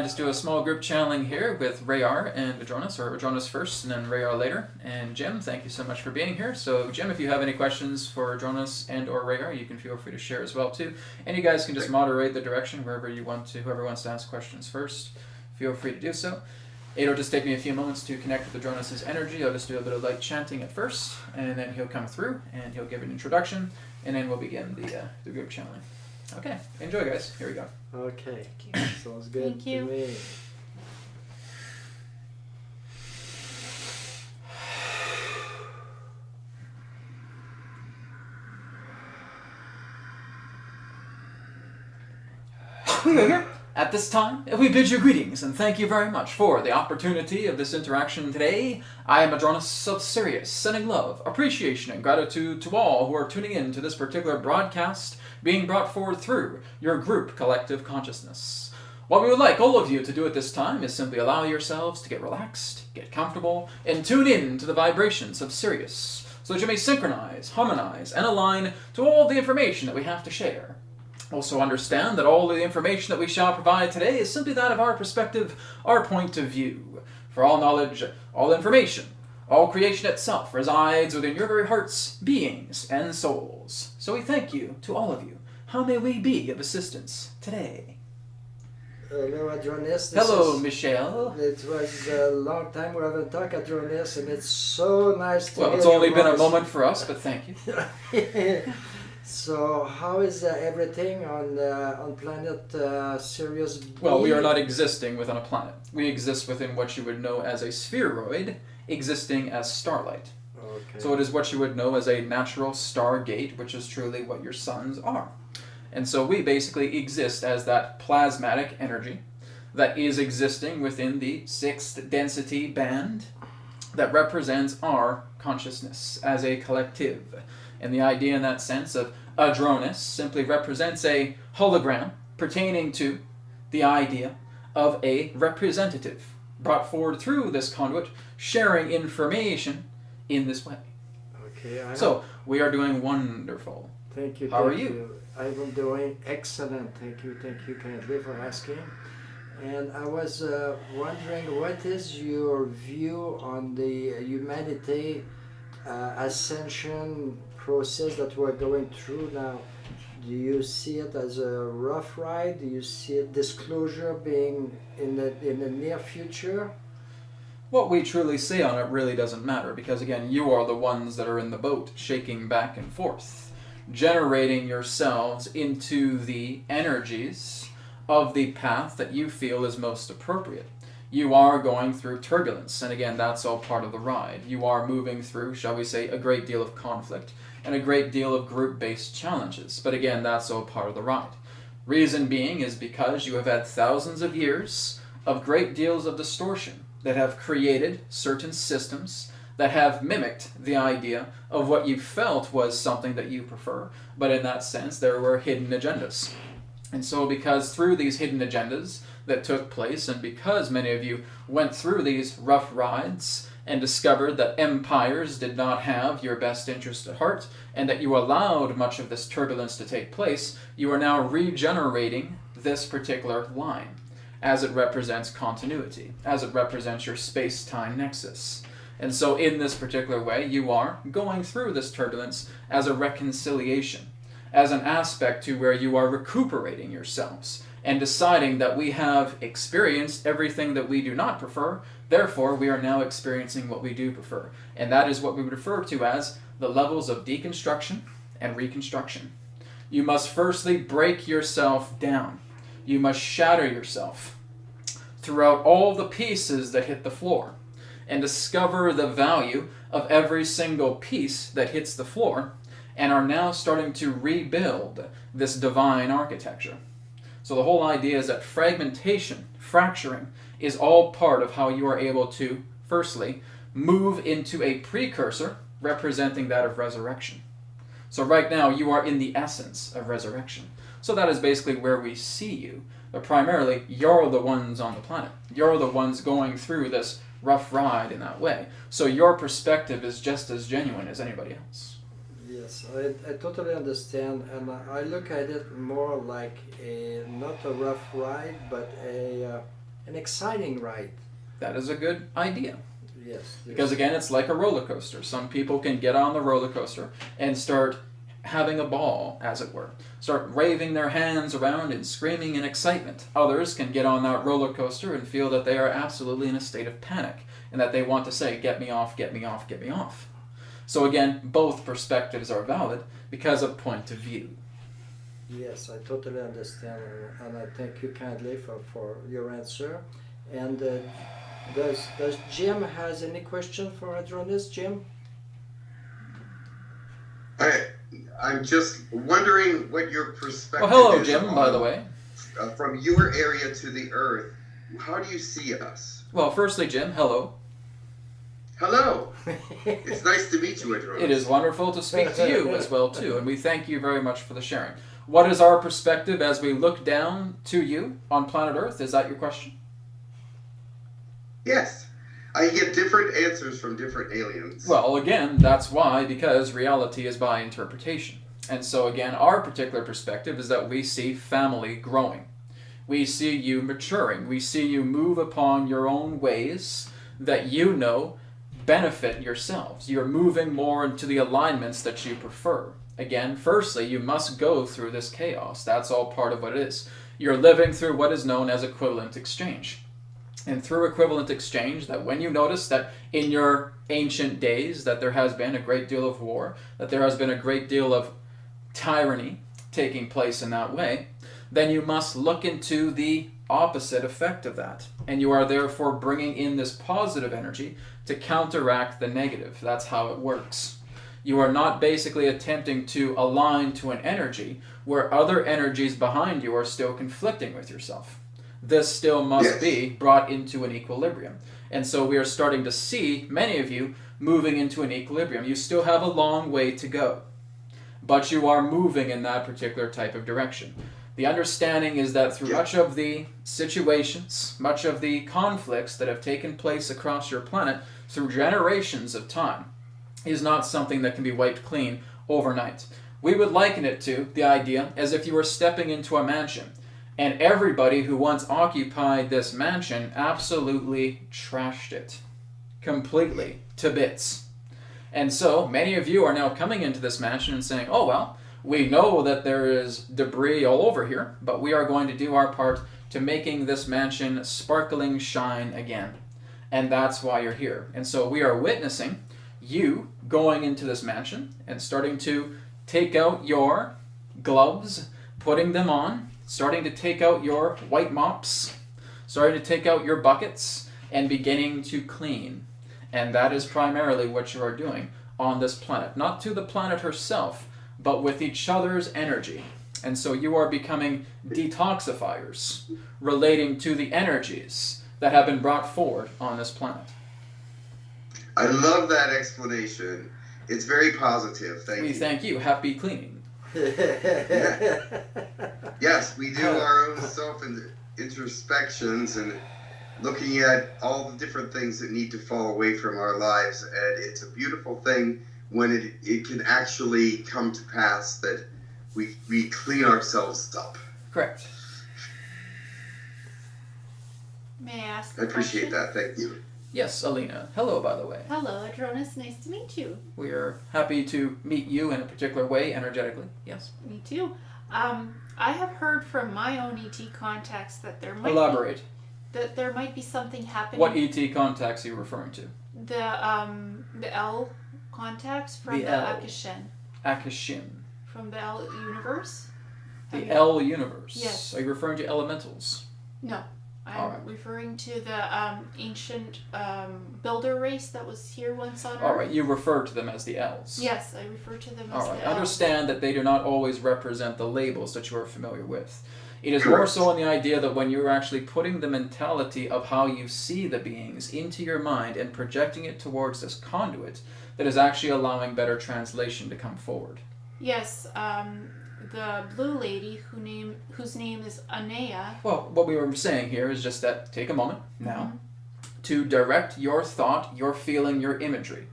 just do a small group channeling here with RaYaR and Adronis, or Adronis first and then RaYaR later. And Jim, thank you so much for being here. So Jim, if you have any questions for Adronis and or RaYaR, you can feel free to share as well too. And you guys can just moderate the direction wherever you want to, whoever wants to ask questions first, feel free to do so. It'll just take me a few moments to connect with Adronis' energy. I'll just do a bit of light chanting at first, and then he'll come through and he'll give an introduction, and then we'll begin the group channeling. Okay, enjoy guys, here we go. Okay, sounds good Thank you. to me. We go here. At this time, we bid you greetings and thank you very much for the opportunity of this interaction today. I am Adronis of Sirius, sending love, appreciation, and gratitude to all who are tuning in to this particular broadcast being brought forward through your group collective consciousness. What we would like all of you to do at this time is simply allow yourselves to get relaxed, get comfortable, and tune in to the vibrations of Sirius so that you may synchronize, harmonize, and align to all the information that we have to share. Also understand that all the information that we shall provide today is simply that of our perspective, our point of view. For all knowledge, all information, all creation itself resides within your very hearts, beings, and souls. So we thank you to all of you. How may we be of assistance today? Hello, Adronis. Hello, Michelle. It was a long time we haven't talked, Adronis, and it's so nice to Well, hear it's only your been a voice. moment for us, but thank you. So, how is everything on planet Sirius B? Well, we are not existing within a planet. We exist within what you would know as a spheroid, existing as starlight. Okay. So it is what you would know as a natural stargate, which is truly what your suns are. And so we basically exist as that plasmatic energy that is existing within the 6th density band that represents our consciousness as a collective. And the idea in that sense of Adronis simply represents a hologram pertaining to the idea of a representative brought forward through this conduit, sharing information in this way. Okay. So, we are doing wonderful. Thank you. How are thank you? I'm doing excellent. Thank you kindly for asking. And I was wondering, what is your view on the humanity ascension process that we're going through now? Do you see it as a rough ride? Do you see a disclosure being in the near future? What we truly say on it really doesn't matter, because again, you are the ones that are in the boat, shaking back and forth, generating yourselves into the energies of the path that you feel is most appropriate. You are going through turbulence, and again, that's all part of the ride. You are moving through, shall we say, a great deal of conflict and a great deal of group-based challenges. But again, that's all part of the ride. Reason being is because you have had thousands of years of great deals of distortion that have created certain systems that have mimicked the idea of what you felt was something that you prefer, but in that sense, there were hidden agendas. And so because through these hidden agendas that took place, and because many of you went through these rough rides and discovered that empires did not have your best interest at heart, and that you allowed much of this turbulence to take place, you are now regenerating this particular line, as it represents continuity, as it represents your space-time nexus. And so in this particular way, you are going through this turbulence as a reconciliation, as an aspect to where you are recuperating yourselves and deciding that we have experienced everything that we do not prefer, therefore we are now experiencing what we do prefer. And that is what we would refer to as the levels of deconstruction and reconstruction. You must firstly break yourself down. You must shatter yourself throughout all the pieces that hit the floor and discover the value of every single piece that hits the floor, and are now starting to rebuild this divine architecture. So the whole idea is that fragmentation, fracturing, is all part of how you are able to, firstly, move into a precursor representing that of resurrection. So right now you are in the essence of resurrection. So that is basically where we see you. But primarily, you're the ones on the planet. You're the ones going through this rough ride in that way. So your perspective is just as genuine as anybody else. Yes, I totally understand, and I look at it more like not a rough ride, but an exciting ride. That is a good idea. Yes. Because again, it's like a roller coaster. Some people can get on the roller coaster and start having a ball, as it were. Start waving their hands around and screaming in excitement. Others can get on that roller coaster and feel that they are absolutely in a state of panic and that they want to say, get me off, get me off, get me off. So again, both perspectives are valid because of point of view. Yes, I totally understand, and I thank you kindly for your answer. And does Jim has any question for Adronis? Jim? I'm just wondering what your perspective Well, hello, is Jim, on, by the way. From your area to the Earth, how do you see us? Well, firstly, Jim, hello. Hello. It's nice to meet you, Adronis. It is wonderful to speak to you as well, too, and we thank you very much for the sharing. What is our perspective as we look down to you on planet Earth? Is that your question? Yes. I get different answers from different aliens. Well, again, that's why, because reality is by interpretation. And so, again, our particular perspective is that we see family growing. We see you maturing. We see you move upon your own ways that you know benefit yourselves. You're moving more into the alignments that you prefer. Again, firstly, you must go through this chaos. That's all part of what it is. You're living through what is known as equivalent exchange. And through equivalent exchange, that when you notice that in your ancient days that there has been a great deal of war, that there has been a great deal of tyranny taking place in that way, then you must look into the opposite effect of that. And you are therefore bringing in this positive energy to counteract the negative. That's how it works. You are not basically attempting to align to an energy where other energies behind you are still conflicting with yourself. This still must be brought into an equilibrium. And so we are starting to see many of you moving into an equilibrium. You still have a long way to go, but you are moving in that particular type of direction. The understanding is that through much of the situations, much of the conflicts that have taken place across your planet through generations of time is not something that can be wiped clean overnight. We would liken it to the idea as if you were stepping into a mansion and everybody who once occupied this mansion absolutely trashed it completely to bits. And so many of you are now coming into this mansion and saying, oh, well, we know that there is debris all over here, but we are going to do our part to making this mansion sparkling shine again. And that's why you're here. And so we are witnessing you going into this mansion and starting to take out your gloves, putting them on, starting to take out your white mops, starting to take out your buckets, and beginning to clean. And that is primarily what you are doing on this planet. Not to the planet herself, but with each other's energy. And so you are becoming detoxifiers relating to the energies that have been brought forward on this planet. I love that explanation. It's very positive. Thank you. We thank you. Happy cleaning. Yes, we do our own self-introspections and looking at all the different things that need to fall away from our lives. And it's a beautiful thing when it can actually come to pass that we clean ourselves up. Correct. May I ask I appreciate question? that. Thank you. Yes, Alina. Hello, by the way. Hello, Adronis. Nice to meet you. We are happy to meet you in a particular way, energetically. Yes. Me too. I have heard from my own ET contacts that there might Elaborate. that there might be something happening. What ET contacts are you referring to? The L contacts from The the L. Akashin. Akashin. From the L universe. The L universe. Yes. Are you referring to elementals? No. I'm Alright. referring to the ancient builder race that was here once on Earth. All right. You refer to them as the L's. Yes, I refer to them as All right. the L's. Understand that they do not always represent the labels that you are familiar with. It is more Correct. so in the idea that when you're actually putting the mentality of how you see the beings into your mind and projecting it towards this conduit, that is actually allowing better translation to come forward. Yes, the blue lady whose name is Anea. Well, what we were saying here is just that take a moment now to direct your thought, your feeling, your imagery,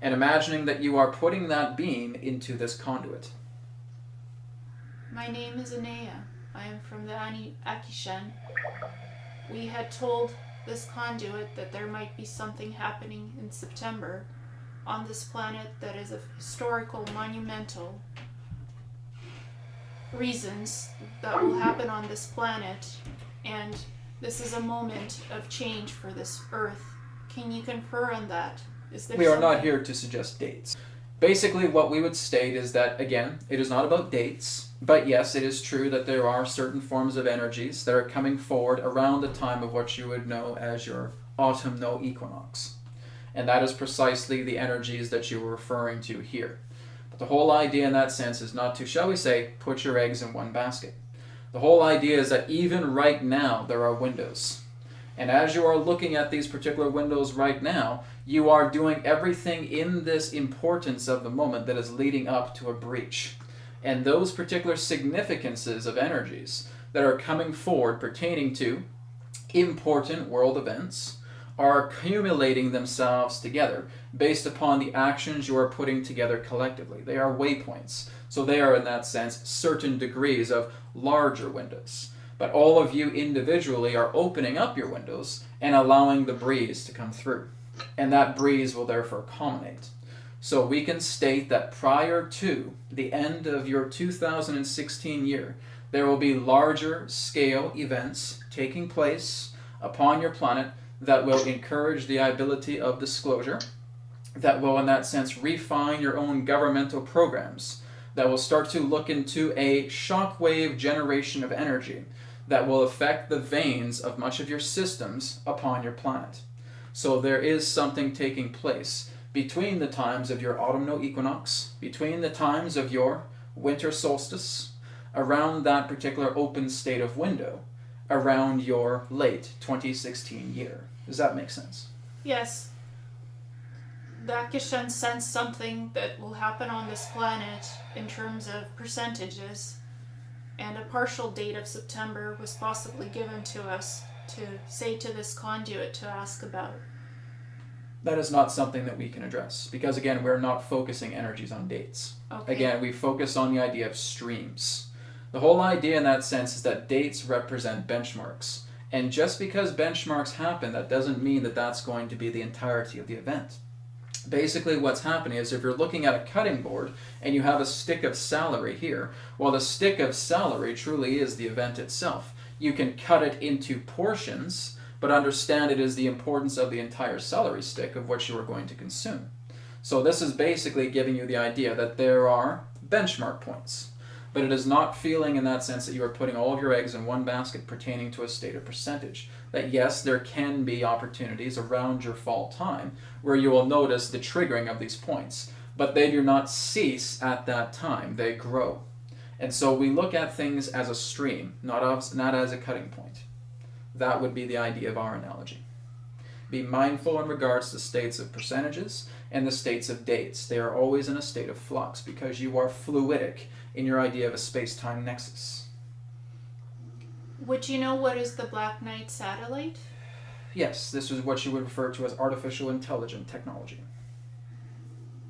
and imagining that you are putting that beam into this conduit. My name is Anea. I am from the Akishan. we had told this conduit that there might be something happening in September on this planet that is of historical, monumental reasons that will happen on this planet, and this is a moment of change for this Earth. Can you confer on that? Is there We are not something- here to suggest dates. Basically, what we would state is that, again, it is not about dates, but yes, it is true that there are certain forms of energies that are coming forward around the time of what you would know as your autumnal equinox. And that is precisely the energies that you were referring to here. But the whole idea in that sense is not to, shall we say, put your eggs in one basket. The whole idea is that even right now there are windows. And as you are looking at these particular windows right now, you are doing everything in this importance of the moment that is leading up to a breach. And those particular significances of energies that are coming forward pertaining to important world events are accumulating themselves together based upon the actions you are putting together collectively. They are waypoints. So they are, in that sense, certain degrees of larger windows. But all of you individually are opening up your windows and allowing the breeze to come through. And that breeze will therefore culminate. So we can state that prior to the end of your 2016 year, there will be larger scale events taking place upon your planet that will encourage the ability of disclosure, that will, in that sense, refine your own governmental programs, that will start to look into a shockwave generation of energy that will affect the veins of much of your systems upon your planet. So there is something taking place between the times of your autumnal equinox, between the times of your winter solstice, around that particular open state of window, around your late 2016 year. Does that make sense? Yes. That can sense something that will happen on this planet in terms of percentages, and a partial date of September was possibly given to us to say to this conduit to ask about. That is not something that we can address, because again, we're not focusing energies on dates. Okay. Again, we focus on the idea of streams. The whole idea in that sense is that dates represent benchmarks. And just because benchmarks happen, that doesn't mean that that's going to be the entirety of the event. Basically what's happening is if you're looking at a cutting board and you have a stick of celery here, well, the stick of celery truly is the event itself. You can cut it into portions, but understand it is the importance of the entire celery stick of what you are going to consume. So this is basically giving you the idea that there are benchmark points. But it is not feeling in that sense that you are putting all of your eggs in one basket pertaining to a state of percentage. That yes, there can be opportunities around your fall time where you will notice the triggering of these points, but they do not cease at that time, they grow. And so we look at things as a stream, not as a cutting point. That would be the idea of our analogy. Be mindful in regards to states of percentages and the states of dates. They are always in a state of flux because you are fluidic in your idea of a space-time nexus. Would you know what is the Black Knight satellite? Yes, this is what you would refer to as artificial intelligent technology.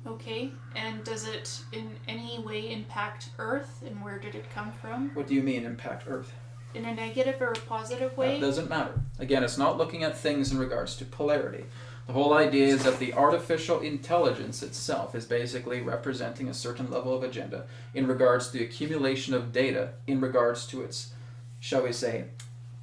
Okay, and does it in any way impact Earth, and where did it come from? What do you mean impact Earth? In a negative or a positive way? That doesn't matter. Again, it's not looking at things in regards to polarity. The whole idea is that the artificial intelligence itself is basically representing a certain level of agenda in regards to the accumulation of data in regards to its, shall we say,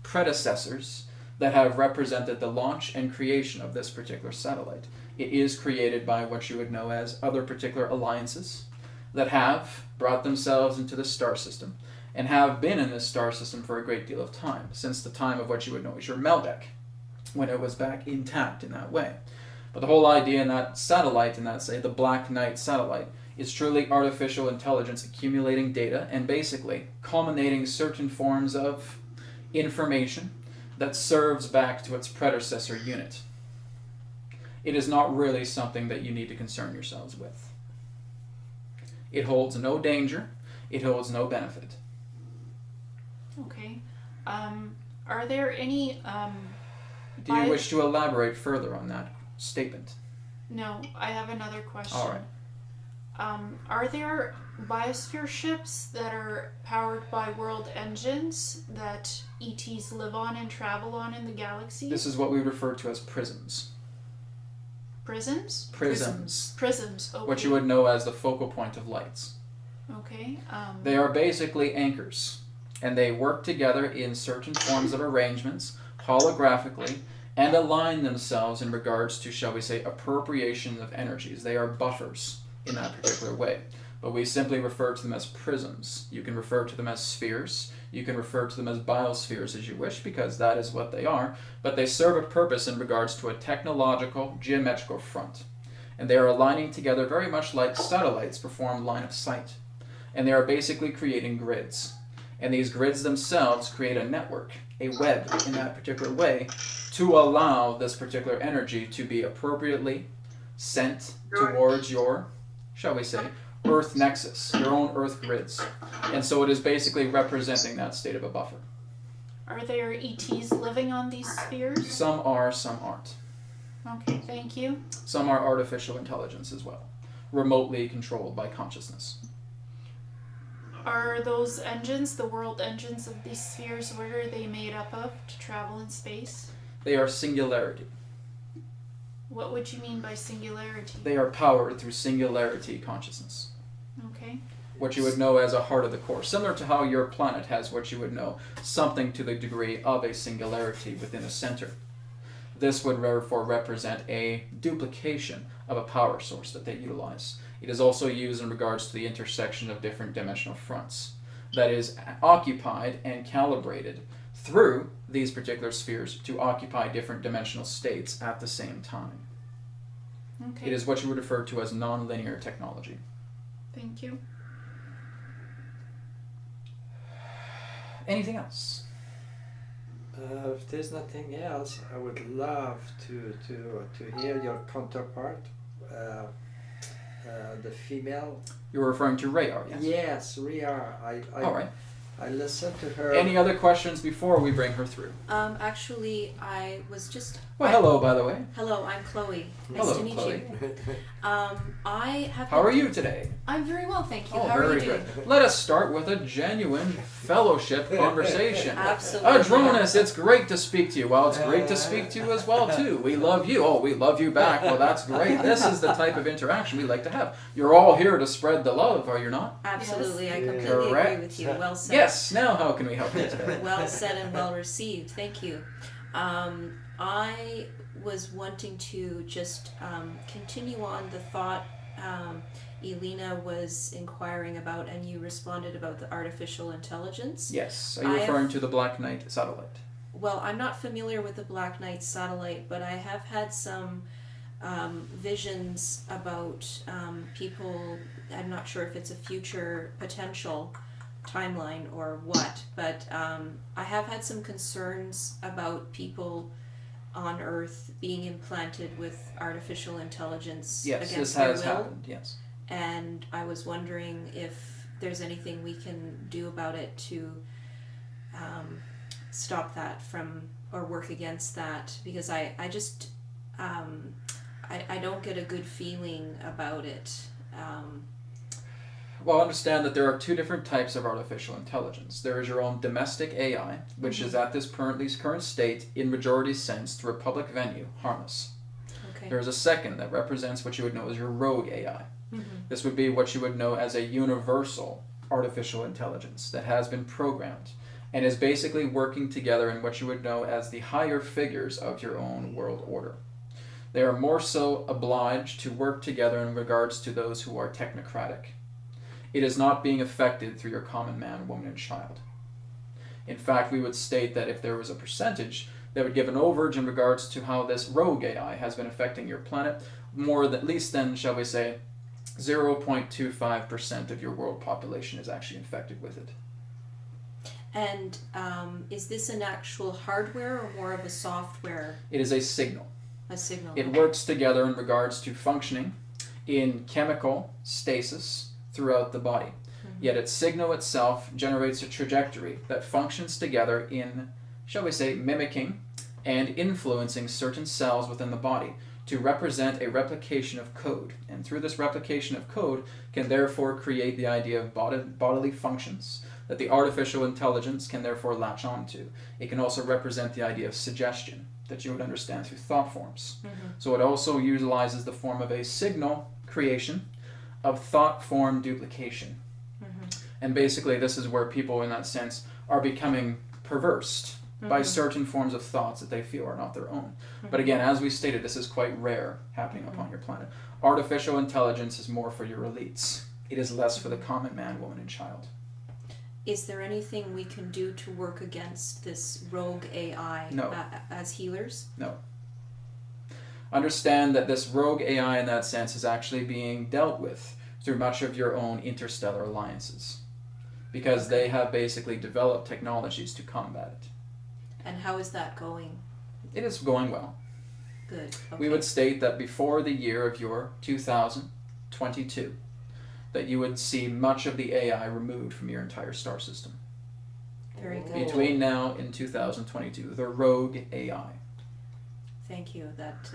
predecessors that have represented the launch and creation of this particular satellite. It is created by what you would know as other particular alliances that have brought themselves into the star system and have been in this star system for a great deal of time, since the time of what you would know as your Meldeck, when it was back intact in that way. But the whole idea in that satellite, in that, say, the Black Knight satellite, is truly artificial intelligence accumulating data and basically culminating certain forms of information that serves back to its predecessor unit. It is not really something that you need to concern yourselves with. It holds no danger, it holds no benefit. Okay. Are there any... Do you wish to elaborate further on that statement? No, I have another question. All right. Are there biosphere ships that are powered by world engines that ETs live on and travel on in the galaxy? This is what we refer to as prisms. Prisms? Prisms. Prisms, okay. What you would know as the focal point of lights. Okay. They are basically anchors, and they work together in certain forms of arrangements, holographically, and align themselves in regards to, shall we say, appropriation of energies. They are buffers in that particular way. But we simply refer to them as prisms. You can refer to them as spheres. You can refer to them as biospheres as you wish, because that is what they are. But they serve a purpose in regards to a technological, geometrical front. And they are aligning together very much like satellites perform line of sight. And they are basically creating grids. And these grids themselves create a network, a web in that particular way, to allow this particular energy to be appropriately sent towards your, shall we say, Earth nexus, your own Earth grids. And so it is basically representing that state of a buffer. Are there ETs living on these spheres? Some are, some aren't. Okay, thank you. Some are artificial intelligence as well, remotely controlled by consciousness. Are those engines, the world engines of these spheres, what are they made up of to travel in space? They are singularity. What would you mean by singularity? They are powered through singularity consciousness. Okay. What you would know as a heart of the core. Similar to how your planet has what you would know, something to the degree of a singularity within a center. This would therefore represent a duplication of a power source that they utilize. It is also used in regards to the intersection of different dimensional fronts that is occupied and calibrated through these particular spheres to occupy different dimensional states at the same time. Okay. It is what you would refer to as nonlinear technology. Thank you. Anything else? If there's nothing else, I would love to hear your counterpart, the female. You're referring to RaYaR, yes? Yes, RaYaR. All right. I listened to her. Any other questions before we bring her through? Actually, I was just... Well, hello, by the way. Hello, I'm Chloe. Nice Hello, to meet Chloe. you. I have... How are you today? I'm very well, thank you. Oh, How are very you doing? good. Let us start with a genuine fellowship conversation. Absolutely. Adronis, it's great to speak to you. Well, it's great to speak to you as well, too. We love you. Oh, we love you back. Well, that's great. This is the type of interaction we like to have. You're all here to spread the love, are you not? Absolutely, Yes. I completely Correct. agree with you. Well said. Yes. Now, how can we help you today? Well said and well received. Thank you. I was wanting to just continue on the thought Elena was inquiring about, and you responded about the artificial intelligence. Yes. Are you referring to the Black Knight satellite? Well, I'm not familiar with the Black Knight satellite, but I have had some visions about people. I'm not sure if it's a future potential timeline or what, but I have had some concerns about people on Earth being implanted with artificial intelligence Yes, against this their has will. happened, yes. And I was wondering if there's anything we can do about it to stop that from, or work against that, because I just I don't get a good feeling about it. Well, understand that there are two different types of artificial intelligence. There is your own domestic AI, which is at this current state, in majority sense, through a public venue, harmless. Okay. There is a second that represents what you would know as your rogue AI. This would be what you would know as a universal artificial intelligence that has been programmed and is basically working together in what you would know as the higher figures of your own world order. They are more so obliged to work together in regards to those who are technocratic. It is not being affected through your common man, woman, and child. In fact, we would state that if there was a percentage that would give an overage in regards to how this rogue AI has been affecting your planet, more than, at least then, shall we say, 0.25% of your world population is actually infected with it. And is this an actual hardware or more of a software? It is a signal. A signal. It works together in regards to functioning in chemical stasis throughout the body. Yet its signal itself generates a trajectory that functions together in, shall we say, mimicking and influencing certain cells within the body to represent a replication of code. And through this replication of code can therefore create the idea of bodily functions that the artificial intelligence can therefore latch onto. It can also represent the idea of suggestion that you would understand through thought forms. So it also utilizes the form of a signal creation of thought form duplication. And basically this is where people in that sense are becoming perversed by certain forms of thoughts that they feel are not their own. But again, as we stated, this is quite rare happening upon your planet. Artificial intelligence is more for your elites. It is less for the common man, woman, and child. Is there anything we can do to work against this rogue AI No. As healers? No. Understand that this rogue AI in that sense is actually being dealt with through much of your own interstellar alliances, because they have basically developed technologies to combat it. And how is that going? It is going well. Good. Okay. We would state that before the year of your 2022, that you would see much of the AI removed from your entire star system. Very good. Between now and 2022, the rogue AI. Thank you. That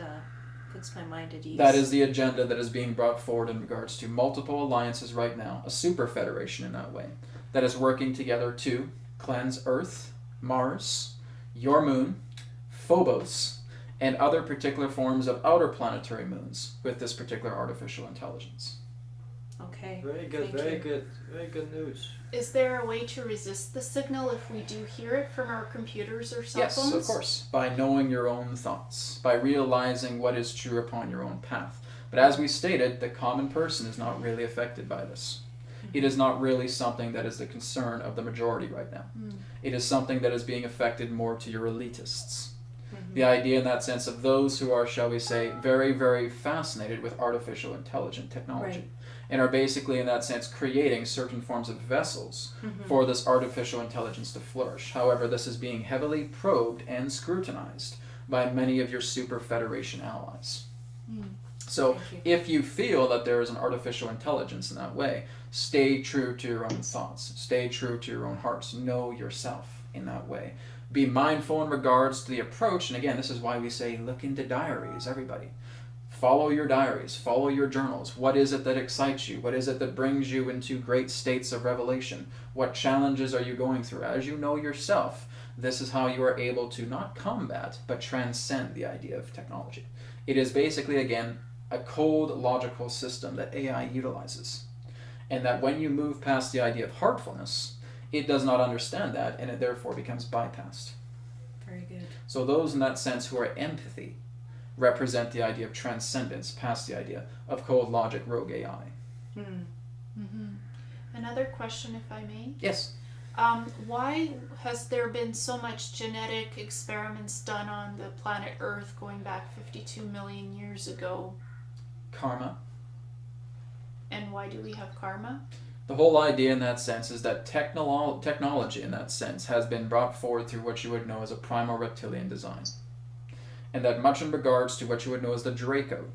puts my mind at ease. That is the agenda that is being brought forward in regards to multiple alliances right now, a super federation in that way, that is working together to cleanse Earth, Mars, your moon, Phobos, and other particular forms of outer planetary moons with this particular artificial intelligence. Okay. Very good, Thank very you. good, very good news. Is there a way to resist the signal if we do hear it from our computers or cell Yes, phones? of course, by knowing your own thoughts, by realizing what is true upon your own path. But as we stated, the common person is not really affected by this. It is not really something that is the concern of the majority right now. It is something that is being affected more to your elitists. The idea in that sense of those who are, shall we say, very, very fascinated with artificial intelligent technology. Right. And are basically in that sense creating certain forms of vessels for this artificial intelligence to flourish. However, this is being heavily probed and scrutinized by many of your super federation allies. So Thank if you feel that there is an artificial intelligence in that way, stay true to your own thoughts. Stay true to your own hearts. Know yourself in that way. Be mindful in regards to the approach. And again, this is why we say look into diaries, everybody. Follow your diaries. Follow your journals. What is it that excites you? What is it that brings you into great states of revelation? What challenges are you going through? As you know yourself, this is how you are able to not combat, but transcend the idea of technology. It is basically, again, a cold logical system that AI utilizes. And that when you move past the idea of heartfulness, it does not understand that, and it therefore becomes bypassed. Very good. So those in that sense who are empathy represent the idea of transcendence past the idea of cold logic rogue AI. Another question, if I may. Yes. Why has there been so much genetic experiments done on the planet Earth going back 52 million years ago? Karma. And why do we have karma? The whole idea in that sense is that technology in that sense has been brought forward through what you would know as a primal reptilian design. And that much in regards to what you would know as the Draco,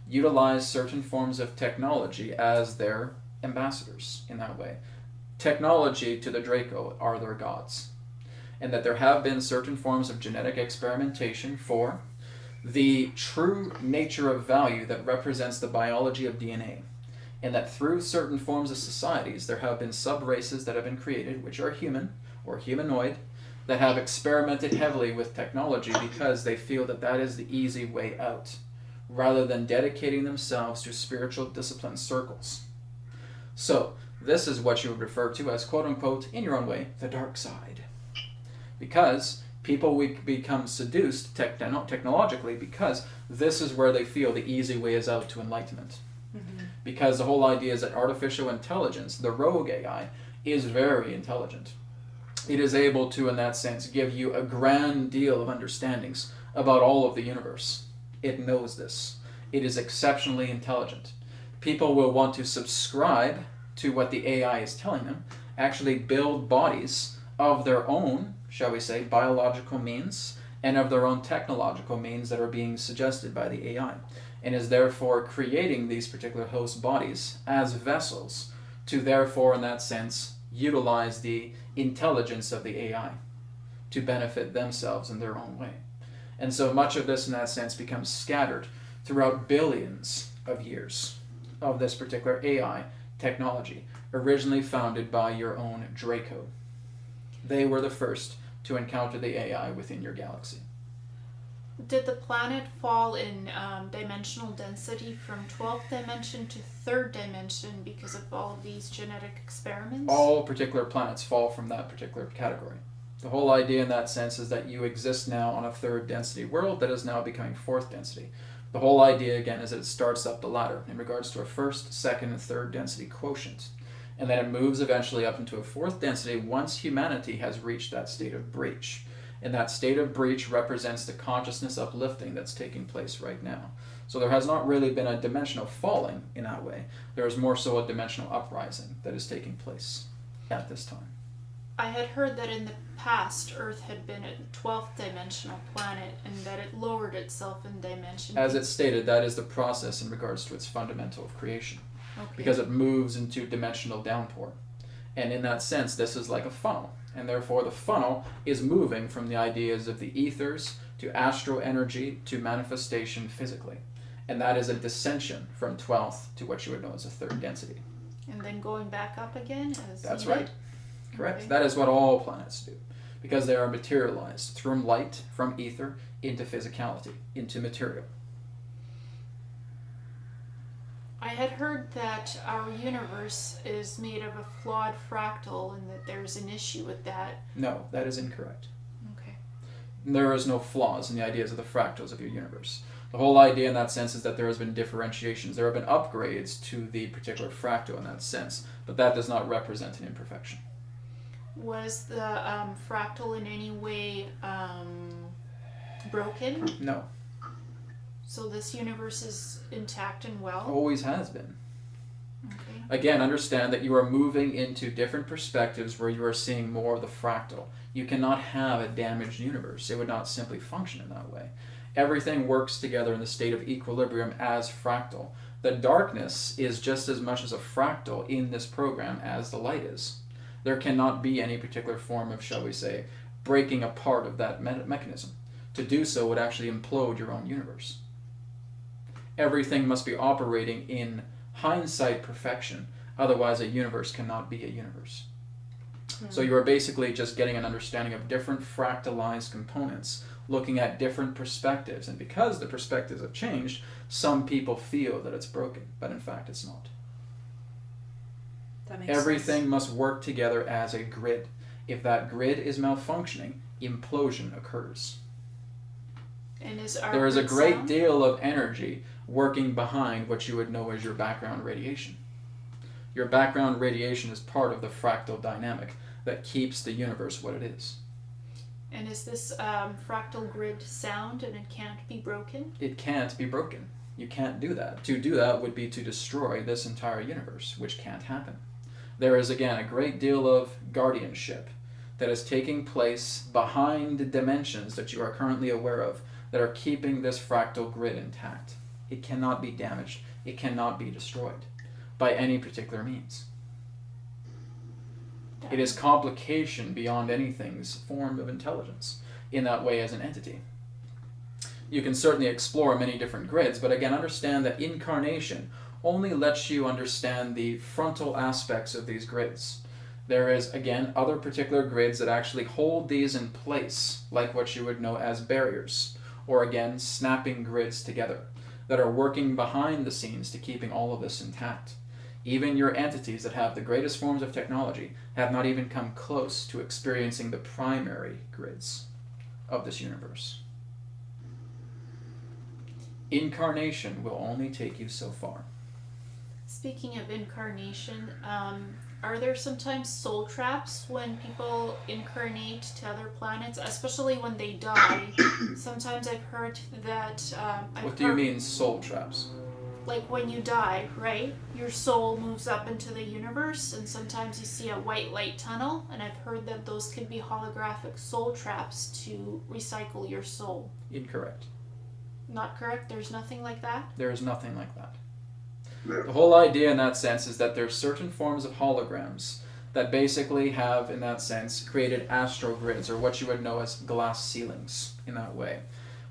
utilize certain forms of technology as their ambassadors in that way. Technology to the Draco are their gods. And that there have been certain forms of genetic experimentation for the true nature of value that represents the biology of DNA. And that through certain forms of societies, there have been sub-races that have been created, which are human or humanoid, that have experimented heavily with technology because they feel that that is the easy way out, rather than dedicating themselves to spiritual discipline circles. So, this is what you would refer to as, quote-unquote, in your own way, the dark side. Because people become seduced technologically because this is where they feel the easy way is out to enlightenment. Because the whole idea is that artificial intelligence, the rogue AI, is very intelligent. It is able to, in that sense, give you a grand deal of understandings about all of the universe. It knows this. It is exceptionally intelligent. People will want to subscribe to what the AI is telling them, actually build bodies of their own, shall we say, biological means, and of their own technological means that are being suggested by the AI, and is therefore creating these particular host bodies as vessels to therefore, in that sense, utilize the intelligence of the AI to benefit themselves in their own way. And so much of this, in that sense, becomes scattered throughout billions of years of this particular AI technology, originally founded by your own Draco. They were the first to encounter the AI within your galaxy. Did the planet fall in dimensional density from 12th dimension to 3rd dimension because of all of these genetic experiments? All particular planets fall from that particular category. The whole idea in that sense is that you exist now on a 3rd density world that is now becoming 4th density. The whole idea, again, is that it starts up the ladder in regards to a 1st, 2nd, and 3rd density quotient. And then it moves eventually up into a 4th density once humanity has reached that state of breach. And that state of breach represents the consciousness uplifting that's taking place right now. So there has not really been a dimensional falling in that way. There is more so a dimensional uprising that is taking place at this time. I had heard that in the past, Earth had been a 12th dimensional planet and that it lowered itself in dimension. As it's stated, that is the process in regards to its fundamental of creation. Okay. Because it moves into dimensional downpour. And in that sense, this is like a funnel. And therefore the funnel is moving from the ideas of the ethers to astral energy to manifestation physically. And that is a descension from 12th to what you would know as a 3rd density. And then going back up again as That's needed? right. Correct. Okay. That is what all planets do. Because they are materialized from light, from ether, into physicality, into material. I had heard that our universe is made of a flawed fractal and that there's an issue with that. No, that is incorrect. Okay. There is no flaws in the ideas of the fractals of your universe. The whole idea in that sense is that there has been differentiations. There have been upgrades to the particular fractal in that sense, but that does not represent an imperfection. Was the fractal in any way broken? No. So this universe is intact and well? Always has been. Okay. Again, understand that you are moving into different perspectives where you are seeing more of the fractal. You cannot have a damaged universe. It would not simply function in that way. Everything works together in the state of equilibrium as fractal. The darkness is just as much as a fractal in this program as the light is. There cannot be any particular form of, shall we say, breaking apart of that mechanism. To do so would actually implode your own universe. Everything must be operating in hindsight perfection, otherwise a universe cannot be a universe. So you are basically just getting an understanding of different fractalized components, looking at different perspectives, and because the perspectives have changed, some people feel that it's broken, but in fact it's not. That makes Everything sense. must work together as a grid. If that grid is malfunctioning, implosion occurs. And is our There is a grid great sound? deal of energy working behind what you would know as your background radiation. Your background radiation is part of the fractal dynamic that keeps the universe what it is. And is this fractal grid sound and it can't be broken? It can't be broken. You can't do that. To do that would be to destroy this entire universe, which can't happen. There is, again, a great deal of guardianship that is taking place behind the dimensions that you are currently aware of that are keeping this fractal grid intact. It cannot be damaged. It cannot be destroyed by any particular means. It is complication beyond anything's form of intelligence in that way as an entity. You can certainly explore many different grids, but again, understand that incarnation only lets you understand the frontal aspects of these grids. There is, again, other particular grids that actually hold these in place, like what you would know as barriers, or again, snapping grids together, that are working behind the scenes to keeping all of this intact. Even your entities that have the greatest forms of technology have not even come close to experiencing the primary grids of this universe. Incarnation will only take you so far. Speaking of incarnation, are there sometimes soul traps when people incarnate to other planets, especially when they die? Sometimes I've heard that... What do you mean, soul traps? Like when you die, right? Your soul moves up into the universe, and sometimes you see a white light tunnel, and I've heard that those could be holographic soul traps to recycle your soul. Incorrect. Not correct? There's nothing like that? There is nothing like that. No. The whole idea in that sense is that there are certain forms of holograms that basically have, in that sense, created astral grids, or what you would know as glass ceilings in that way.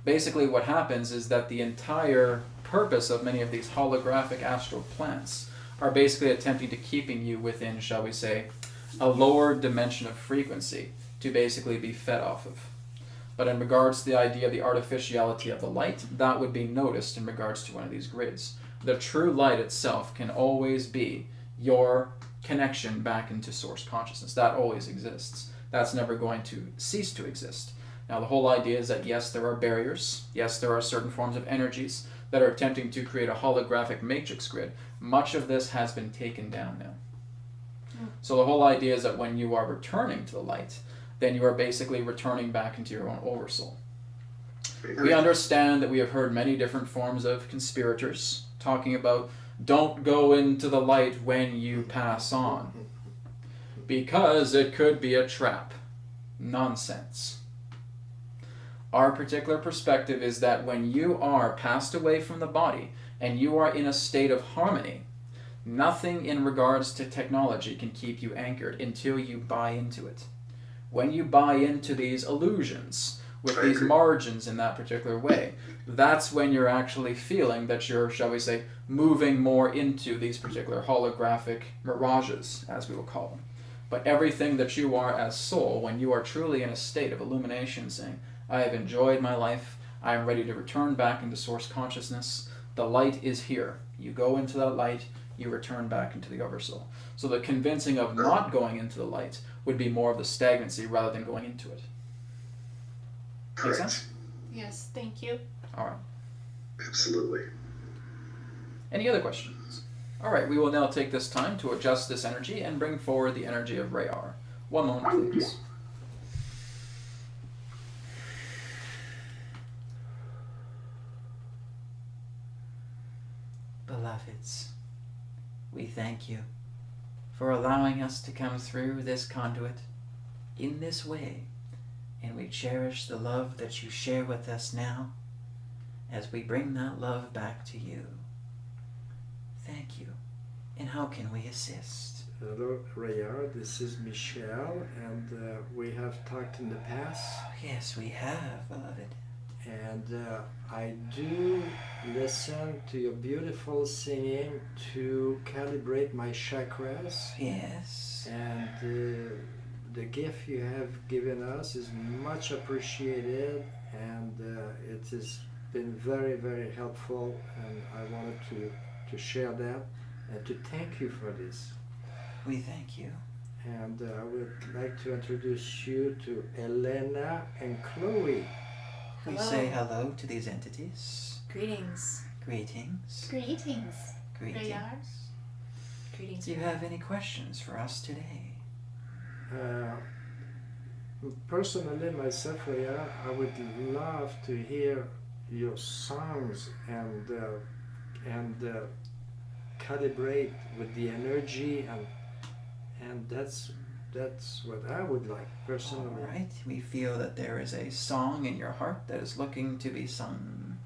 Basically what happens is that the entire purpose of many of these holographic astral plants are basically attempting to keeping you within, shall we say, a lower dimension of frequency to basically be fed off of. But in regards to the idea of the artificiality of the light, that would be noticed in regards to one of these grids. The true light itself can always be your connection back into source consciousness. That always exists. That's never going to cease to exist. Now, the whole idea is that yes, there are barriers. Yes, there are certain forms of energies that are attempting to create a holographic matrix grid. Much of this has been taken down now. So the whole idea is that when you are returning to the light, then you are basically returning back into your own oversoul. We understand that we have heard many different forms of conspirators talking about don't go into the light when you pass on, because it could be a trap. Nonsense. Our particular perspective is that when you are passed away from the body and you are in a state of harmony, nothing in regards to technology can keep you anchored until you buy into it. When you buy into these illusions with these margins in that particular way, that's when you're actually feeling that you're, shall we say, moving more into these particular holographic mirages, as we will call them. But everything that you are as soul, when you are truly in a state of illumination, saying, I have enjoyed my life, I am ready to return back into source consciousness, the light is here. You go into that light, you return back into the oversoul. So the convincing of not going into the light would be more of the stagnancy rather than going into it. Make sense? Yes, thank you. All right. Absolutely. Any other questions? All right, we will now take this time to adjust this energy and bring forward the energy of RaYaR. One moment, please. Beloveds, we thank you for allowing us to come through this conduit in this way, and we cherish the love that you share with us now as we bring that love back to you. Thank you. And how can we assist? Hello, RaYaR. This is Michel, and we have talked in the past. Yes, we have, beloved. And I do listen to your beautiful singing to calibrate my chakras. Yes. And the gift you have given us is much appreciated, and it has been very, very helpful, and I wanted to share that and to thank you for this. We thank you. And I would like to introduce you to Elena and Chloe. We Hello. say hello to these entities. Greetings. Greetings. Greetings. Greetings. RaYaR. Greetings. Do you have any questions for us today? Personally, myself, RaYaR, I would love to hear your songs and calibrate with the energy, and that's what I would like personally. All right. We feel that there is a song in your heart that is looking to be sung.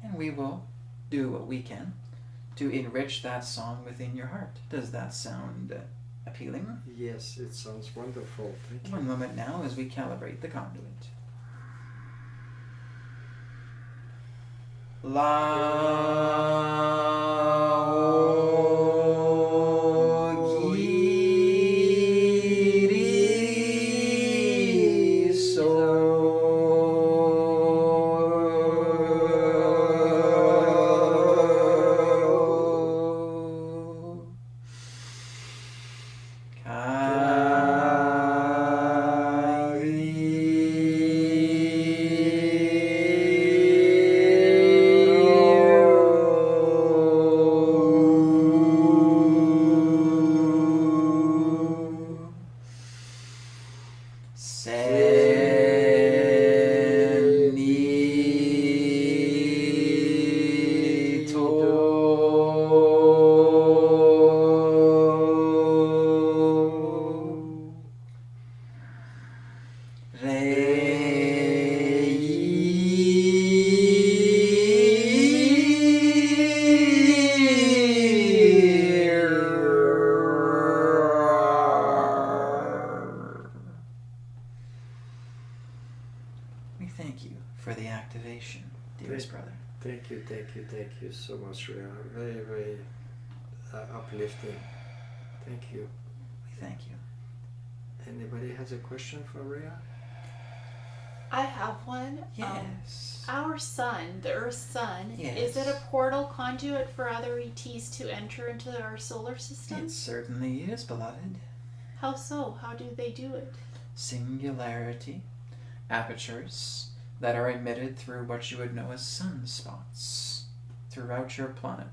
And we will do what we can to enrich that song within your heart. Does that sound appealing? Yes, it sounds wonderful. Thank you. One moment now as we calibrate the conduit. Thank you so much, RaYaR. Very, very uplifting. Thank you. We thank you. Anybody has a question for RaYaR? I have one. Yes. Our sun, the Earth's sun, Yes. is it a portal conduit for other ETs to enter into our solar system? It certainly is, beloved. How so? How do they do it? Singularity, apertures that are emitted through what you would know as sunspots throughout your planet.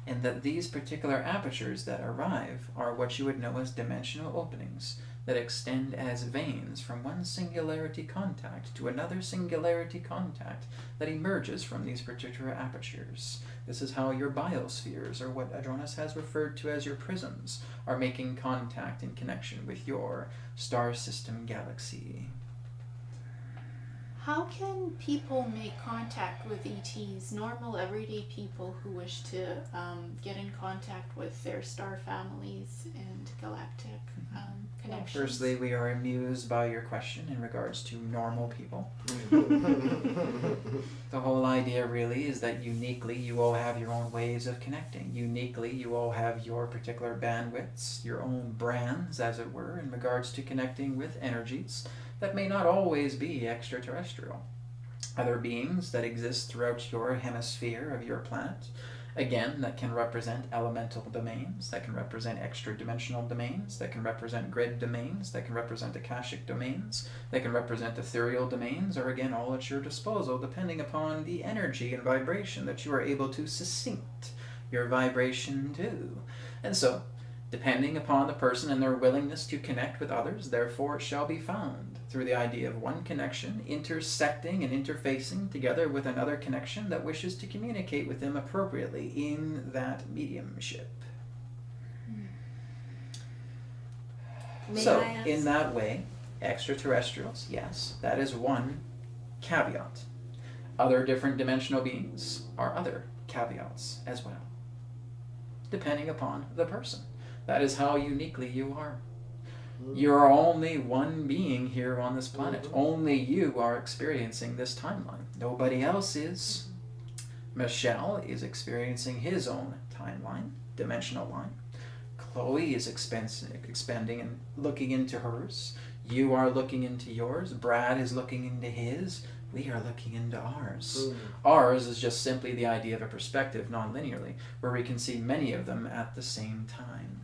And that these particular apertures that arrive are what you would know as dimensional openings that extend as veins from one singularity contact to another singularity contact that emerges from these particular apertures. This is how your biospheres, or what Adronis has referred to as your prisms, are making contact and connection with your star system galaxy. How can people make contact with ETs, normal everyday people who wish to get in contact with their star families and galactic connections? Firstly, we are amused by your question in regards to normal people. The whole idea really is that uniquely you all have your own ways of connecting. Uniquely you all have your particular bandwidths, your own brands, as it were, in regards to connecting with energies that may not always be extraterrestrial. Other beings that exist throughout your hemisphere of your planet, again, that can represent elemental domains, that can represent extra-dimensional domains, that can represent grid domains, that can represent akashic domains, that can represent ethereal domains, are again all at your disposal, depending upon the energy and vibration that you are able to succinct your vibration to. And so, depending upon the person and their willingness to connect with others, therefore it shall be found, through the idea of one connection intersecting and interfacing together with another connection that wishes to communicate with them appropriately in that mediumship. So, in that way, extraterrestrials, yes, that is one caveat. Other different dimensional beings are other caveats as well, depending upon the person. That is how uniquely you are. You are only one being here on this planet. Only you are experiencing this timeline. Nobody else is. Michelle is experiencing his own timeline, dimensional line. Chloe is expanding and looking into hers. You are looking into yours. Brad is looking into his. We are looking into ours. Ours is just simply the idea of a perspective non-linearly, where we can see many of them at the same time.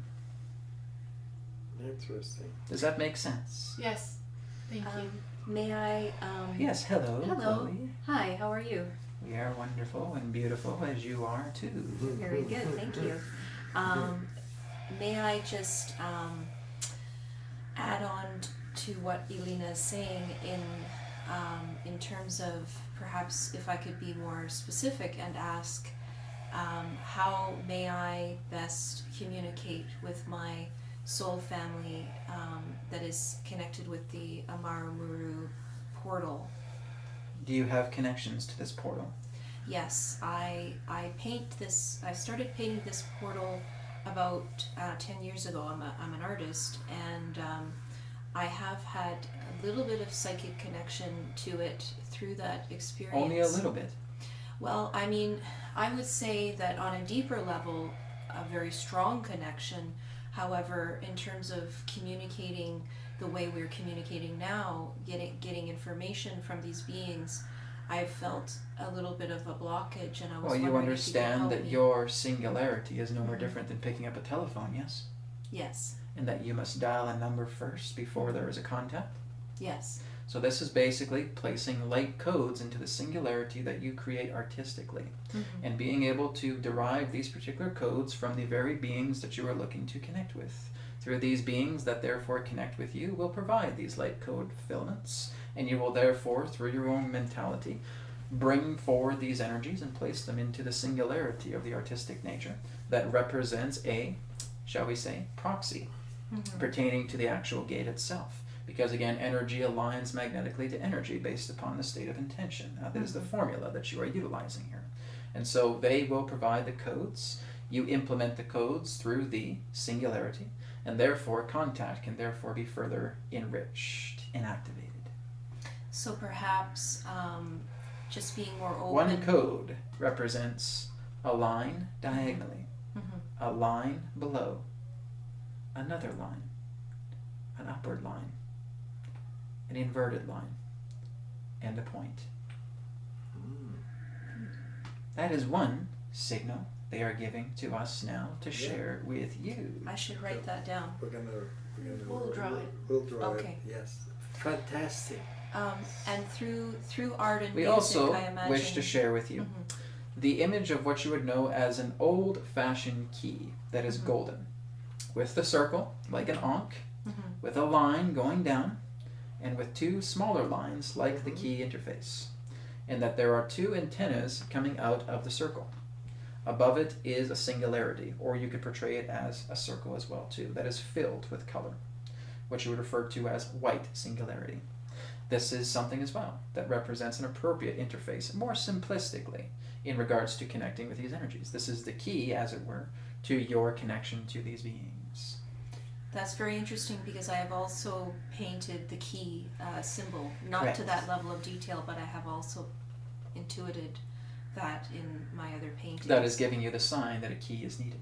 Interesting. Does that make sense? Yes. Thank you. May I? Yes, hello, Hello. Chloe. Hi, how are you? We are wonderful and beautiful as you are too. Very good, thank you. May I just add on to what Elena is saying in terms of perhaps if I could be more specific and ask how may I best communicate with my soul family that is connected with the Amaramuru portal. Do you have connections to this portal? Yes, I started painting this portal about 10 years ago. I'm an artist, and I have had a little bit of psychic connection to it through that experience. Only a little bit. Well, I mean, I would say that on a deeper level, a very strong connection. However, in terms of communicating the way we're communicating now, getting information from these beings, I felt a little bit of a blockage, and I was Well, you understand that me. your singularity is no more different than picking up a telephone, yes? Yes. And that you must dial a number first before there is a contact? Yes. So this is basically placing light codes into the singularity that you create artistically, and being able to derive these particular codes from the very beings that you are looking to connect with. Through these beings that therefore connect with you will provide these light code filaments, and you will therefore, through your own mentality, bring forward these energies and place them into the singularity of the artistic nature that represents a, shall we say, proxy pertaining to the actual gate itself. Because again, energy aligns magnetically to energy based upon the state of intention. That is the formula that you are utilizing here. And so they will provide the codes. You implement the codes through the singularity, and therefore contact can therefore be further enriched and activated. So perhaps just being more open. One code represents a line diagonally, a line below, another line, an upward line, an inverted line, and a point. That is one signal they are giving to us now to share with you. I should write that down. We'll draw it. We'll draw Okay. it. Yes. Fantastic. And through art and We music, also I imagine. wish to share with you the image of what you would know as an old-fashioned key that is golden, with the circle, like an ankh, with a line going down, and with two smaller lines like the key interface, and that there are two antennas coming out of the circle. Above it is a singularity, or you could portray it as a circle as well too, that is filled with color, which you would refer to as white singularity. This is something as well that represents an appropriate interface, more simplistically, in regards to connecting with these energies. This is the key, as it were, to your connection to these beings. That's very interesting because I have also painted the key symbol, not Correct. to that level of detail, but I have also intuited that in my other paintings. That is giving you the sign that a key is needed.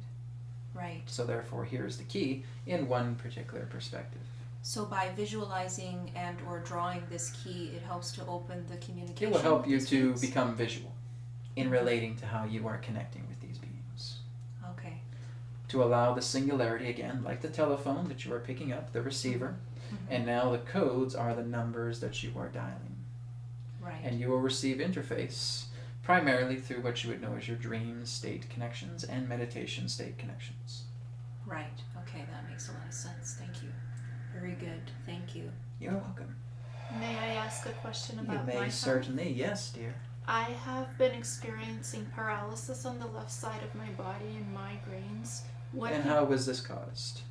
Right. So therefore, here's the key in one particular perspective. So by visualizing and or drawing this key, it helps to open the communication. It will help with you these to beings? become visual in relating to how you are connecting with these beings. Okay. To allow the singularity, again, like the telephone that you are picking up, the receiver, and now the codes are the numbers that you are dialing. Right. And you will receive interface primarily through what you would know as your dream state connections and meditation state connections. Right. Okay, that makes a lot of sense. Thank you. Very good. Thank you. You're welcome. May I ask a question You about my may health? certainly, yes, dear. I have been experiencing paralysis on the left side of my body and migraines. What And how was this caused?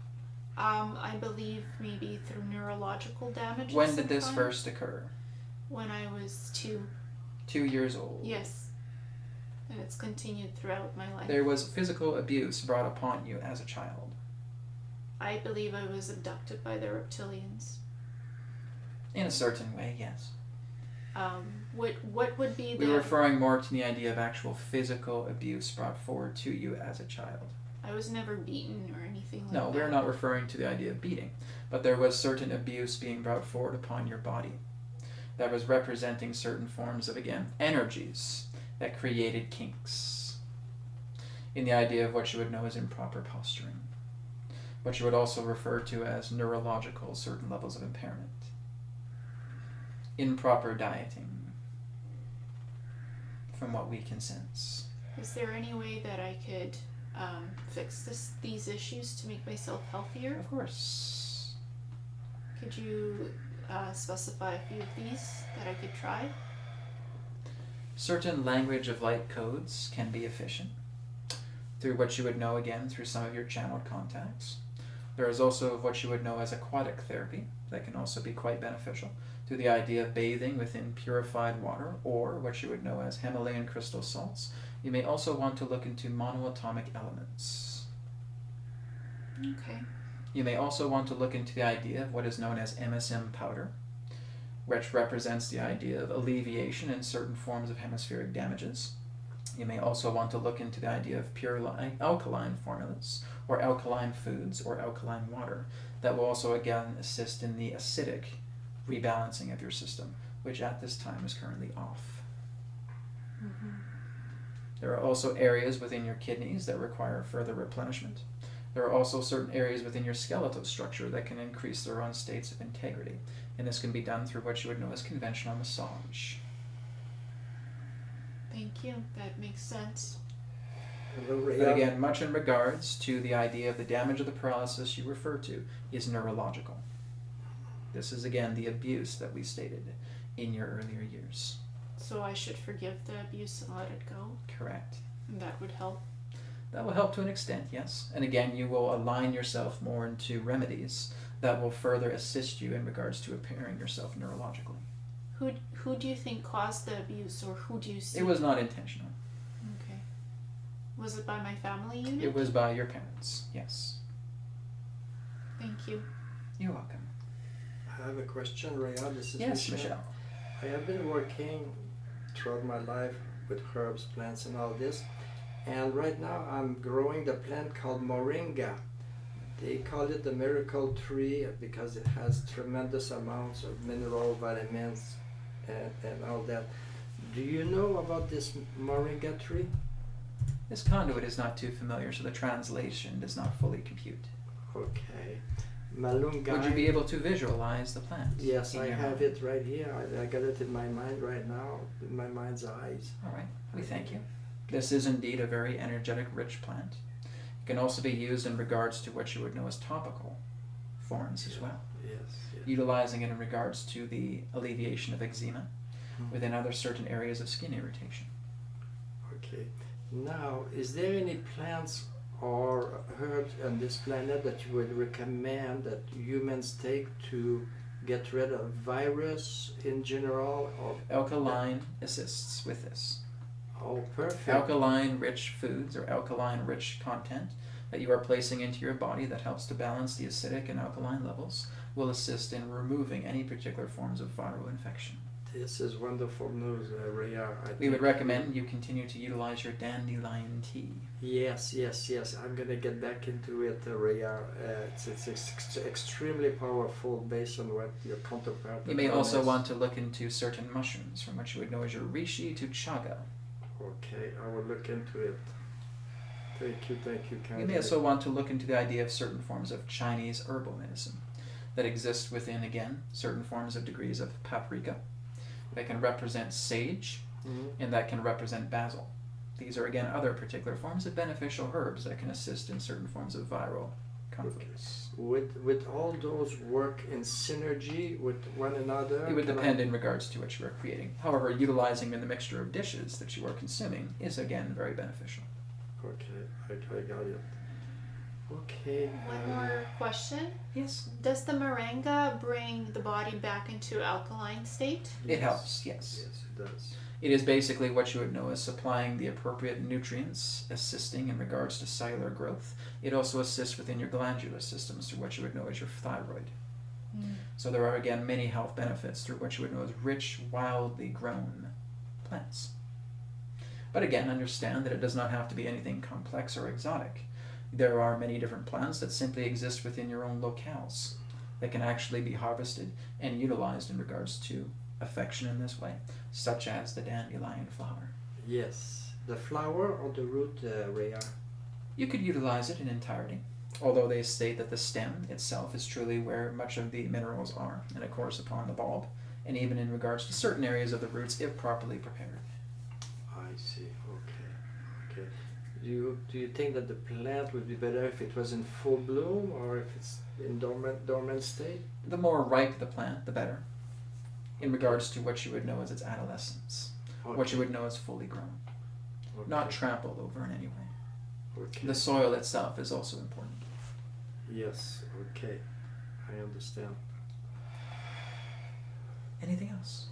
I believe maybe through neurological damage. When of did some this kind. first occur? When I was 2. 2 years old. Yes. And it's continued throughout my life. There was physical abuse brought upon you as a child. I believe I was abducted by the reptilians. In a certain way, yes. What would be We the... were referring more to the idea of actual physical abuse brought forward to you as a child. I was never beaten or anything like No, that. we're not referring to the idea of beating, but there was certain abuse being brought forward upon your body that was representing certain forms of, again, energies that created kinks in the idea of what you would know as improper posturing, what you would also refer to as neurological certain levels of impairment, improper dieting, from what we can sense. Is there any way that I could fix these issues to make myself healthier? Of course. Could you specify a few of these that I could try? Certain language of light codes can be efficient through what you would know, again, through some of your channeled contacts. There is also what you would know as aquatic therapy that can also be quite beneficial through the idea of bathing within purified water, or what you would know as Himalayan crystal salts. You may also want to look into monoatomic elements. Okay. You may also want to look into the idea of what is known as MSM powder, which represents the idea of alleviation in certain forms of hemispheric damages. You may also want to look into the idea of pure alkaline formulas, or alkaline foods, or alkaline water, that will also again assist in the acidic rebalancing of your system, which at this time is currently off. There are also areas within your kidneys that require further replenishment. There are also certain areas within your skeletal structure that can increase their own states of integrity, and this can be done through what you would know as conventional massage. Thank you. That makes sense. But again, much in regards to the idea of the damage of the paralysis you refer to is neurological. This is again the abuse that we stated in your earlier years. So I should forgive the abuse and let it go? Correct. And that would help? That will help to an extent, yes. And again, you will align yourself more into remedies that will further assist you in regards to repairing yourself neurologically. Who do you think caused the abuse, or who do you see? It was not intentional. Okay. Was it by my family unit? It was by your parents, yes. Thank you. You're welcome. I have a question, RaYaR. This is Yes, Michelle. Michelle. I have been working throughout my life with herbs, plants, and all this. And right now I'm growing the plant called moringa. They call it the miracle tree because it has tremendous amounts of mineral, vitamins, and all that. Do you know about this moringa tree? This conduit is not too familiar, so the translation does not fully compute. Okay. Malungai. Would you be able to visualize the plant? Yes, in I your have mind? it right here. I got it in my mind right now, in my mind's eyes. All right, we thank you. This is indeed a very energetic, rich plant. It can also be used in regards to what you would know as topical forms as well, Yes, yes. utilizing it in regards to the alleviation of eczema within other certain areas of skin irritation. Okay. Now, is there any plants or herbs on this planet that you would recommend that humans take to get rid of virus in general? Or Alkaline assists with this. oh, perfect. Alkaline-rich foods or alkaline-rich content that you are placing into your body that helps to balance the acidic and alkaline levels will assist in removing any particular forms of viral infection. This is wonderful news, RaYaR. We would recommend you continue to utilize your dandelion tea. Yes, yes, yes. I'm gonna get back into it, RaYaR. It's extremely powerful based on what your counterpart. You may also Adronis. want to look into certain mushrooms from what you would know as your reishi to chaga. Okay, I will look into it. Thank you, You kindly. may also want to look into the idea of certain forms of Chinese herbal medicine that exist within, again, certain forms of degrees of paprika that can represent sage Mhm. and that can represent basil. These are, again, other particular forms of beneficial herbs that can assist in certain forms of viral conflicts. Would all those work in synergy with one another? It would Can I- depend in regards to what you are creating. However, utilizing in the mixture of dishes that you are consuming is, again, very beneficial. Okay, I got it. Okay. One more question. Yes. Does the moringa bring the body back into alkaline state? It helps, yes. Yes, it does. It is basically what you would know as supplying the appropriate nutrients, assisting in regards to cellular growth. It also assists within your glandular systems through what you would know as your thyroid. So there are, again, many health benefits through what you would know as rich, wildly grown plants. But again, understand that it does not have to be anything complex or exotic. There are many different plants that simply exist within your own locales that can actually be harvested and utilized in regards to affection in this way, such as the dandelion flower. Yes. The flower or the root, RaYaR? You could utilize it in entirety, although they state that the stem itself is truly where much of the minerals are, and of course upon the bulb, and even in regards to certain areas of the roots if properly prepared. I see. Okay. Do you think that the plant would be better if it was in full bloom or if it's in dormant state? The more ripe the plant, the better, in regards to what you would know as its adolescence, what you would know as fully grown, not trampled over in any way. Okay. The soil itself is also important. Yes. Okay. I understand. Anything else?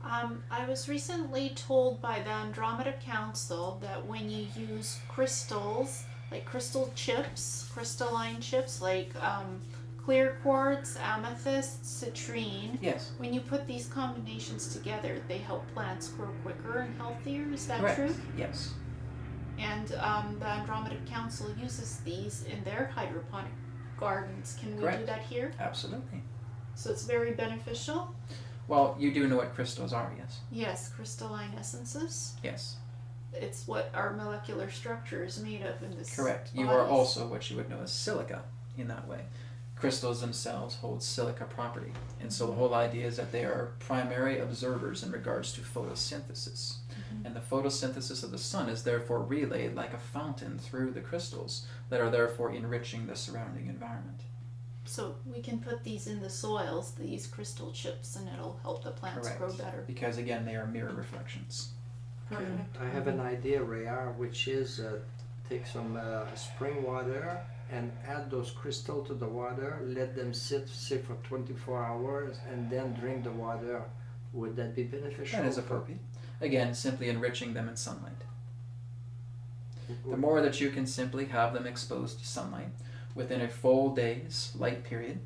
I was recently told by the Andromeda Council that when you use crystals, like crystal chips, crystalline chips, like clear quartz, amethyst, citrine, Yes. when you put these combinations together, they help plants grow quicker and healthier. Is that Correct. true? Yes. And the Andromeda Council uses these in their hydroponic gardens. Can we Correct. do that here? Absolutely. So it's very beneficial. Well, you do know what crystals are, yes? Yes, crystalline essences. Yes. It's what our molecular structure is made of in this. Correct. You are also what you would know as silica in that way. Crystals themselves hold silica property. And so the whole idea is that they are primary observers in regards to photosynthesis. And the photosynthesis of the sun is therefore relayed like a fountain through the crystals that are therefore enriching the surrounding environment. So we can put these in the soils, these crystal chips, and it'll help the plants Correct. grow better. Because again, they are mirror reflections. Perfect. I have an idea, RaYaR, which is take some spring water and add those crystals to the water, let them sit, say, for 24 hours, and then drink the water. Would that be beneficial? That is appropriate. Again, simply enriching them in sunlight. The more that you can simply have them exposed to sunlight within a full day's light period,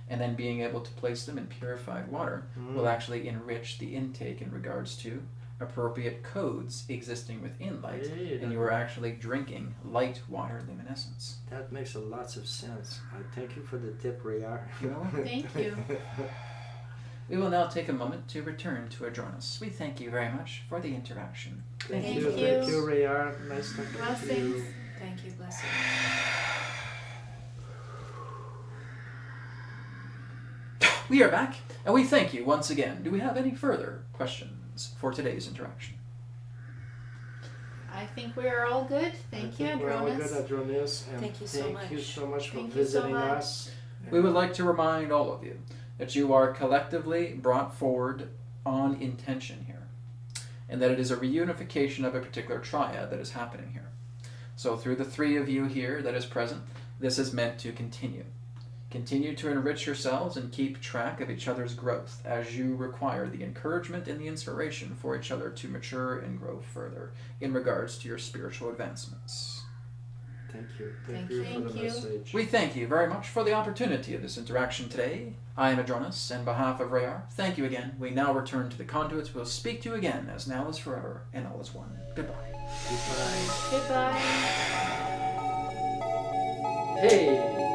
and then being able to place them in purified water will actually enrich the intake in regards to appropriate codes existing within light, Yeah, and you are actually drinking light water luminescence. that makes a lots of sense. I thank you for the tip, RaYaR. Thank you. We will now take a moment to return to Adronis. We thank you very much for the interaction. Thank Thank you, you. thank you, RaYaR. Nice talking to you. Blessings. Thank you, blessing. We are back, and we thank you once again. Do we have any further questions for today's interaction? I think we are all good. Thank you, I think we're all good, Adronis. Adronis, and Thank you so thank you much. so much for Thank you so visiting much. us. We would like to remind all of you that you are collectively brought forward on intention here, and that it is a reunification of a particular triad that is happening here. So through the three of you here that is present, this is meant to continue. Continue to enrich yourselves and keep track of each other's growth as you require the encouragement and the inspiration for each other to mature and grow further in regards to your spiritual advancements. Thank you. Thank Thank you you. for the Thank you. message. We thank you very much for the opportunity of this interaction today. I am Adronis, and on behalf of RaYaR, thank you again. We now return to the conduits. We'll speak to you again, as now is forever, and all is one. Goodbye. Goodbye. Goodbye. Hey!